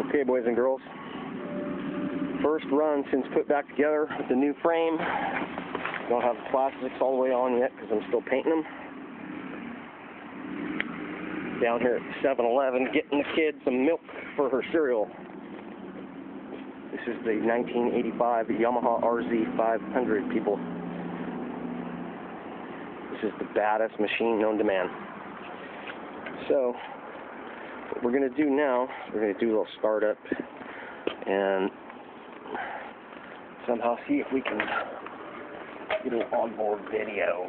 Okay, boys and girls. First run since put back together with the new frame. Don't have the plastics all the way on yet because I'm still painting them. Down here at 7-Eleven getting the kid some milk for her cereal. This is the 1985 Yamaha RZ500, people. This is the baddest machine known to man. So, what we're going to do now, we're going to do a little startup and somehow see if we can get an onboard video.